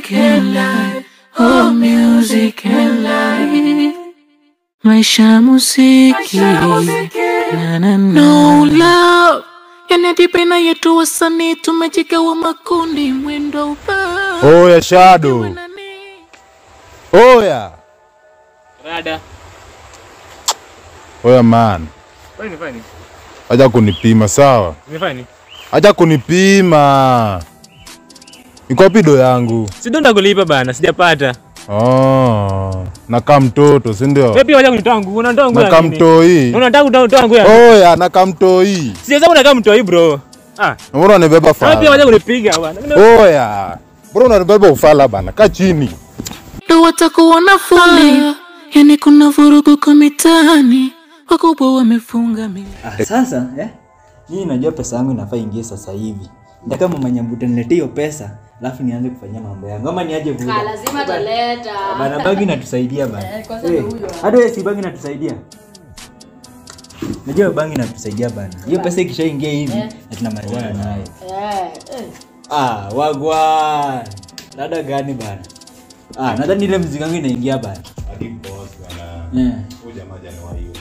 Music and life, oh music and life. Maisha muziki, no love. Yani dipena yetu wasanii tumejigawa makundi mwendo ubaya. Oya Shadow. Oya. Rada. Oya man. Fine. Acha kunipima sawa? Nimefanya. Acha kunipima. Iko wapi do yangu? Si ndo ndakulipa bana, sijapata. Naka mtoto, si ndio? Wewe pia wacha kunitoa nguo, unatoa nguo. Naka mtoi. Unataka kutoa nguo yangu. Oya, naka mtoi. Sijasema unataka mtoi bro. Mbona unanibeba fala? Wewe pia wacha kunipiga bana. Oya. Mbona unanibeba ufala bana? Kaa chini. Ndo watakuona fulani. Yani kuna vurugu kwa mitaani. Wakubwa wamefunga mimi. Sasa mimi najua pesa yangu inafaa ingie sasa hivi. Ndio kama Manyambuta niletee hiyo pesa, alafu nianze kufanya mambo yangu. Ama niaje vuda. Lazima taleta. Bana bagi inatusaidia bana. Hadi wewe si bagi inatusaidia. Najua bagi inatusaidia bana. Hiyo pesa ikishaingia hivi na tunamalizana nayo. Wagwa. Dada gani bana? Nadhani ile mzigo wangu inaingia bana. Hadi boss bana. Kuja majani wa hiyo.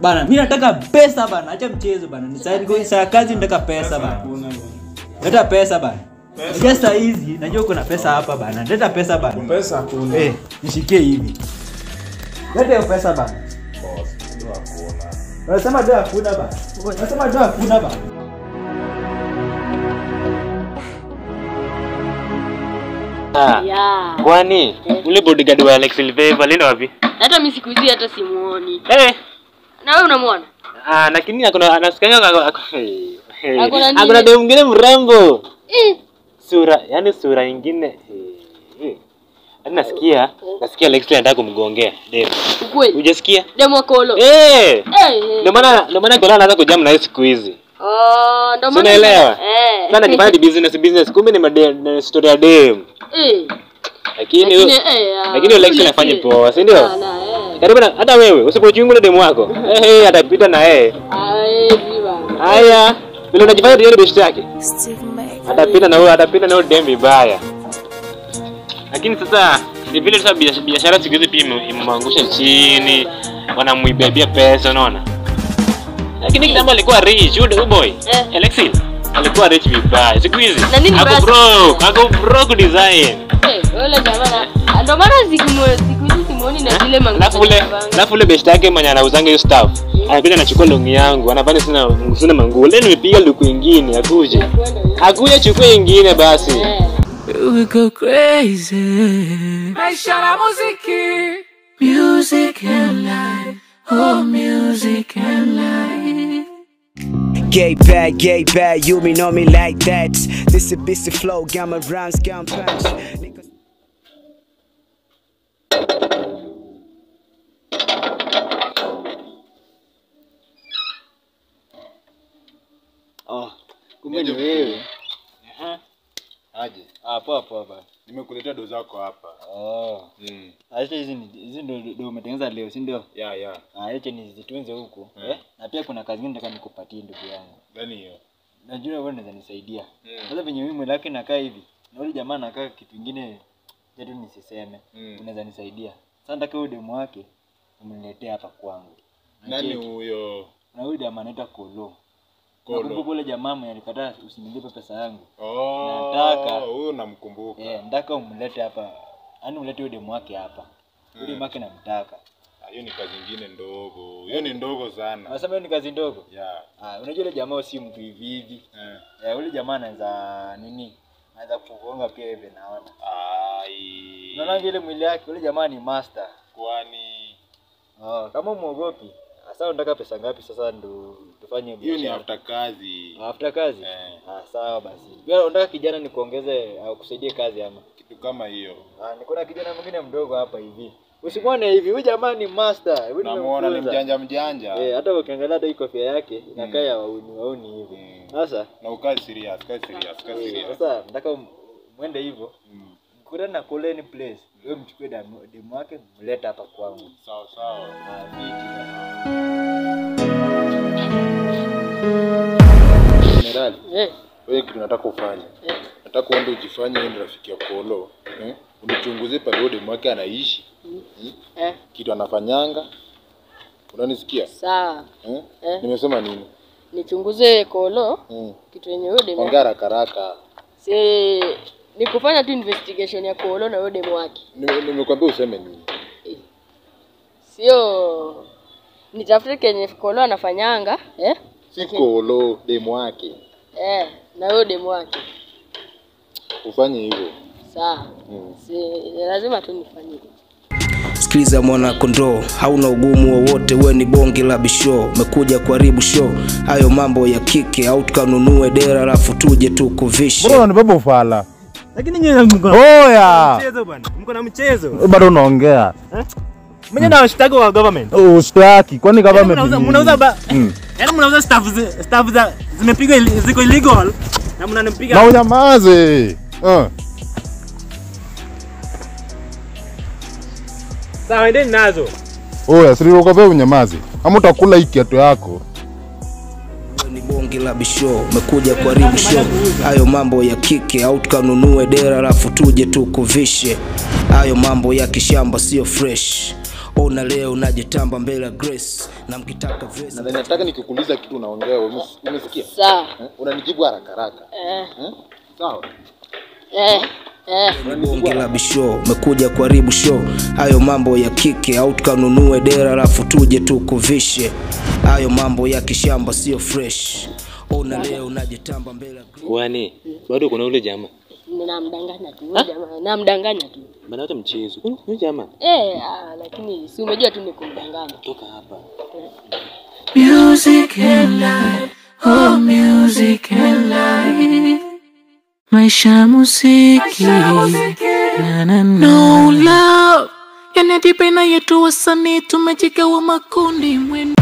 Bana, mimi nataka pesa bana. Acha mchezo bana. Ni saa kazi nataka pesa bana. Leta pesa bana. Pesa hizi, najua uko na pesa hapa bana. Leta pesa bana. Pesa hakuna. Nishikie hivi. Leta hiyo pesa bana. Boss, ndio hakuna. Unasema ndio hakuna bana. Unasema ndio hakuna bana. Kwani ule bodyguard wa Alex Silva lino wapi? Hata mimi siku hizi hata simuoni. Na wewe unamuona? Lakini anasikanga akona demu mwingine mrembo. Sura nyingine. Nasikia Alex anataka kumgongea demu. Ukweli? Hujasikia? Demu kolo. Ndio maana kola anaanza kujam na siku hizi. Ndio maana. Unaelewa? Sana ni bad business kumbe ni story ya demu. Lakini Alex anafanya poa, si ndio? Karibu na hata wewe usipochungulia demu wako. Atapita na yeye. Haya, vile unajifanya ndio best yake. Atapita na wewe demu vibaya. Lakini sasa ni vile sasa biashara siku hizi pia imemangusha chini, wanamuibebia pesa unaona. Lakini kitambo alikuwa rich, huyo boy. Alexi alikuwa rich vibaya. Siku hizi ako broke design. Wale jamaa ndio maana siku hizi simuoni na zile mangu. Alafu ule best yake mwenye anauzanga hiyo stuff. Anakuja anachukua longi yangu, anafanya sina manguo. Leo nimepiga luku nyingine, akuje chukue nyingine basi. We go crazy. Maisha na muziki. Music and life, oh music and life. Gay bad, you know me like that. This a busy flow, gamma rounds, gun punch. Kumbe ni wewe. Aje. Poa bana. Nimekuletea doza zako hapa. Acha hizi ndio umetengeneza leo, si ndio? Yeah. Acha nizitunze huko. Na pia kuna kazi nyingine nataka nikupatie ndugu yangu. Gani hiyo? Najua wewe unaweza nisaidia. Sasa venye mimi mwili wake nakaa hivi. Na yule jamaa anakaa kitu kingine jetu nisiseme. Unaweza nisaidia. Sasa nataka yule demu wake umniletee hapa kwangu. Nani huyo? Na yule jamaa anaitwa Kolo. Nakumbuka yule jamaa mwenye alikataa usinilipe pesa yangu. Nataka huyo namkumbuka. Nataka umlete hapa. Yaani umlete yule demu wake hapa. Yule demu wake namtaka. Hiyo ni kazi nyingine ndogo. Hiyo ni ndogo sana. Unasema hiyo ni kazi ndogo? Yeah. Unajua yule jamaa si mtu hivi. Yule jamaa anaweza anaweza kugonga pia hivi naona. Unaona ile mwili yake yule jamaa ni master. Kwani kama muogopi. Sasa unataka pesa ngapi sasa ndo tufanye biashara? Hiyo ni after kazi. After kazi? Sawa basi. Wewe unataka kijana nikuongeze au kusaidie kazi ama kitu kama hiyo? Niko na kijana mwingine mdogo hapa hivi. Usimwone hivi, huyu jamaa ni master. Namuona ni mjanja. Hata ukiangalia hata hii kofia yake inakaa ya wauni hivi. Sasa na ukae serious. Sasa nataka muende hivyo. Kuna na Koleni place. Wewe mchukue demu wake mlete hapa kwangu. Sawa. General. Wewe kitu nataka ufanye. nataka uende ujifanye wewe rafiki ya Kolo. Unichunguze pale demu wake anaishi. Kitu anafanyanga. Unanisikia? Sawa. Nimesema nini? Nichunguze Kolo. Kitu yenye wewe demu. Ongea haraka. Ni kufanya tu investigation ya Kolo na wewe demu wake. Nimekwambia useme nini? Sio nitafute kenye Kolo anafanyanga, Si Kolo demu wake. Na wewe demu wake. Ufanye hivyo. Sawa. Lazima tu nifanye hivyo. Sikiliza mwana kondoo, hauna ugumu wowote, wewe ni bonge la bisho, umekuja kuharibu show. Hayo mambo ya kike au tukanunue dera alafu tuje tukuvishe. Mbona unanibeba ufala? Lakini nyinyi mko Oya. mchezo bwana. Mko na mchezo. Bado unaongea. Mwenye na washtaki wa government. Ushtaki, kwani government mnauza yaani mnauza staff za zimepigwa ziko illegal na mnanipiga. Na unyamaze. Sawa, endeni nazo. Oya, siri ukabe unyamaze. Ama utakula hiki kiatu yako. Ni bonge la bisho, umekuja kuharibu show. Hayo mambo ya kike au tukanunue dera alafu tuje tukuvishe. Hayo mambo ya kishamba sio fresh. Ona leo unajitamba mbele ya Grace na mkitaka verse. Na nataka nikikuuliza kitu unaongea, umesikia? Sawa. Unanijibu haraka. Sawa. Bonge la bisho, umekuja kuharibu show. Hayo mambo ya kike au tukanunue dera alafu tuje tukuvishe. Hayo mambo ya kishamba sio fresh. Ona leo unajitamba mbele ya Grace. Kwani bado kuna ule jamaa? Ninamdanganya tu jamaa. Namdanganya tu. Maana hata mchezo. Huyu jamaa. Lakini si umejua tu nikumdanganya. Toka hapa. Music and life, oh music and life. Maisha muziki, no love. Yani dipena yetu wasanii tumejigawa makundi mwendo.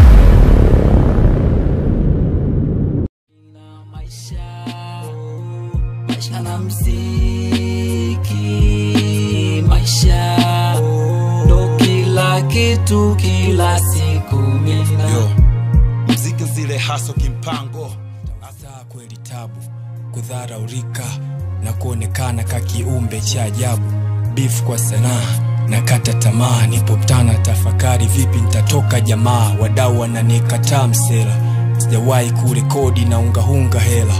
Maisha na muziki, maisha ndo kila kitu kila siku mina. Muziki zile haso kimpango, hasa kweli tabu, kudharaulika na kuonekana kakiumbe cha ajabu. Beef kwa sanaa na kata tamaa, nipoptana tafakari vipi nitatoka jamaa. Wadau wananikataa msela, sijawahi kurekodi na unga hela.